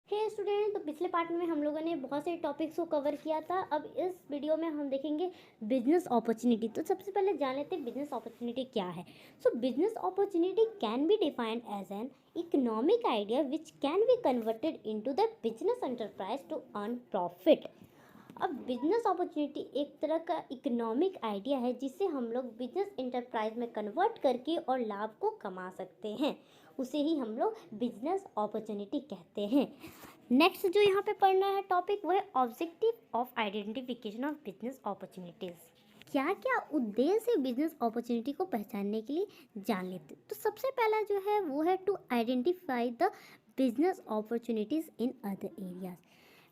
हे student, तो पिछले part में हम लोगों ने बहुत से टॉपिक्स को कवर किया था। अब इस वीडियो में हम देखेंगे बिजनेस अपॉर्चुनिटी। तो सबसे पहले जान लेते हैं बिजनेस अपॉर्चुनिटी क्या है। So business opportunity can be defined as an economic idea which can be converted into the business enterprise to earn profit. अब बिजनेस अपॉर्चुनिटी एक तरह का इकोनॉमिक आइडिया है जिसे हम लोग बिजनेस इंटरप्राइज में कन्वर्ट करके और लाभ को कमा सकते हैं, उसे ही हम लोग बिजनेस अपॉर्चुनिटी कहते हैं। नेक्स्ट जो यहाँ पे पढ़ना है टॉपिक वो है objective of identification of business opportunities. क्या क्या उद्देश्य है बिजनेस अपॉर्चुनिटी को पहचानने के लिए, जान लेते हैं। तो सबसे पहला जो है वो है to identify the business opportunities in other areas.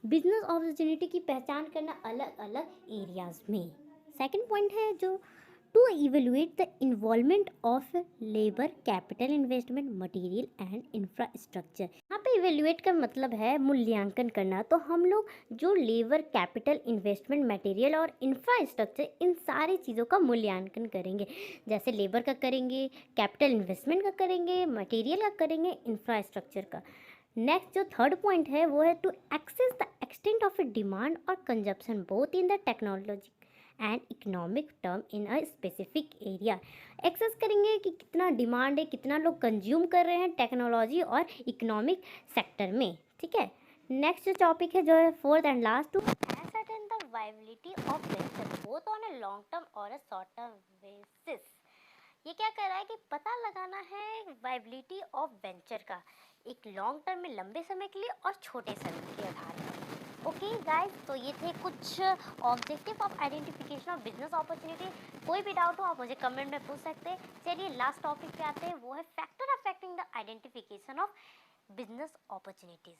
Business opportunity की पहचान करना अलग अलग एरियाज में। सेकंड पॉइंट है जो to evaluate the involvement of labour capital investment material and infrastructure. यहाँ पे इवेलुएट का मतलब है मूल्यांकन करना। तो हम लोग जो लेबर कैपिटल इन्वेस्टमेंट मटेरियल और इंफ्रास्ट्रक्चर इन सारी चीज़ों का मूल्यांकन करेंगे। जैसे लेबर का करेंगे, कैपिटल इन्वेस्टमेंट का करेंगे, मटेरियल का करेंगे, इंफ्रास्ट्रक्चर का। नेक्स्ट जो थर्ड पॉइंट है वो है to assess the extent of demand और consumption both in the technology and economic term in a specific area. Assess करेंगे कि कितना डिमांड है, कितना लोग कंज्यूम कर रहे हैं टेक्नोलॉजी और इकोनॉमिक सेक्टर में। ठीक है। नेक्स्ट जो टॉपिक है जो है fourth and last, to ascertain the viability of venture both on a long term और a short term basis। ये क्या कर रहा है कि पता लगाना है वाइबिलिटी ऑफ वेंचर का, एक लॉन्ग टर्म में लंबे समय के लिए और छोटे समय के आधार पर। ओके गाइस, तो ये थे कुछ objective of identification of business opportunity. कोई भी डाउट हो आप मुझे कमेंट में पूछ सकते हैं। चलिए लास्ट टॉपिक पे आते हैं, वो है factor affecting the identification of business opportunities.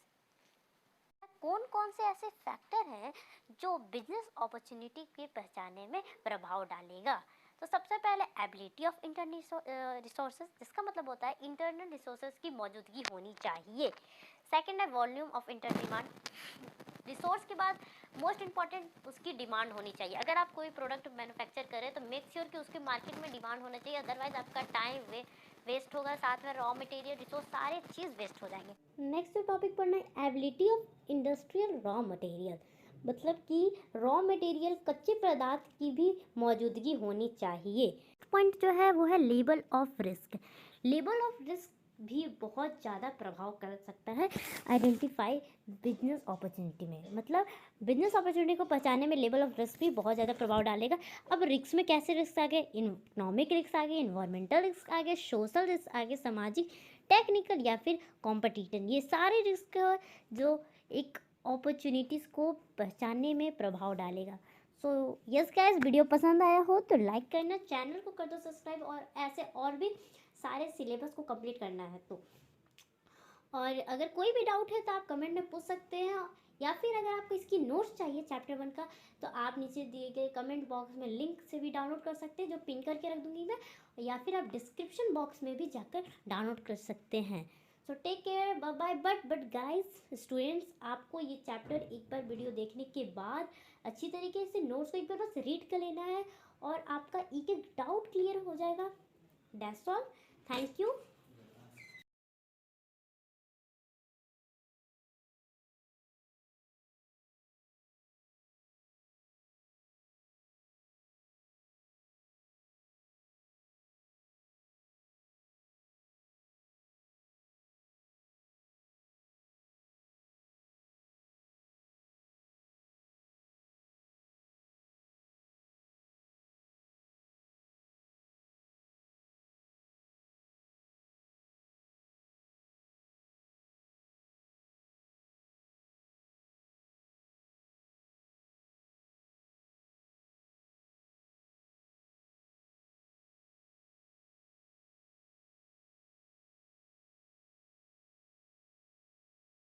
कौन कौन से ऐसे फैक्टर हैं जो बिजनेस अपॉर्चुनिटी के पहचानने में प्रभाव डालेगा। तो सबसे पहले एबिलिटी ऑफ इंटरनल रिसोर्सेज, जिसका मतलब होता है इंटरनल रिसोर्सेज की मौजूदगी होनी चाहिए। सेकंड है volume of inter demand, resource के बाद मोस्ट इंपॉर्टेंट उसकी डिमांड होनी चाहिए। अगर आप कोई प्रोडक्ट मैन्युफैक्चर करें तो मेक श्योर कि उसके मार्केट में डिमांड होना चाहिए, अदरवाइज आपका टाइम वेस्ट होगा, साथ में रॉ मटेरियल रिसोर्स सारे चीज़ वेस्ट हो जाएंगे। नेक्स्ट टॉपिक पढ़ना है ability of industrial raw material, मतलब कि रॉ मटेरियल कच्चे पदार्थ की भी मौजूदगी होनी चाहिए। पॉइंट जो है वो है level of risk. Level of risk भी बहुत ज़्यादा प्रभाव कर सकता है आइडेंटिफाई बिजनेस अपॉर्चुनिटी में। मतलब बिजनेस अपॉर्चुनिटी को पहचानने में लेवल ऑफ रिस्क भी बहुत ज़्यादा प्रभाव डालेगा। अब रिस्क में कैसे रिस्क आ गए, इकोनॉमिक रिस्क आ गए, इन्वायरमेंटल रिस्क आ गए, सोशल रिस्क आ गए, सामाजिक, टेक्निकल या फिर कॉम्पिटिशन। ये सारे रिस्क जो एक अपॉर्चुनिटीज़ को पहचानने में प्रभाव डालेगा। सो यस गाइस, वीडियो पसंद आया हो तो लाइक करना, चैनल को कर दो सब्सक्राइब, और ऐसे और भी सारे सिलेबस को कंप्लीट करना है तो। और अगर कोई भी डाउट है तो आप कमेंट में पूछ सकते हैं, या फिर अगर आपको इसकी नोट्स चाहिए चैप्टर 1 का तो आप नीचे दिए गए कमेंट बॉक्स में लिंक से भी डाउनलोड कर सकते हैं, जो पिन करके रख दूंगी मैं, या फिर आप डिस्क्रिप्शन बॉक्स में भी जाकर डाउनलोड कर सकते हैं। So take care, bye bye. But guys students, आपको ये चैप्टर एक बार वीडियो देखने के बाद अच्छी तरीके से नोट्स को एक बार बस रीड कर लेना है और आपका एक एक डाउट क्लियर हो जाएगा। That's all, thank you.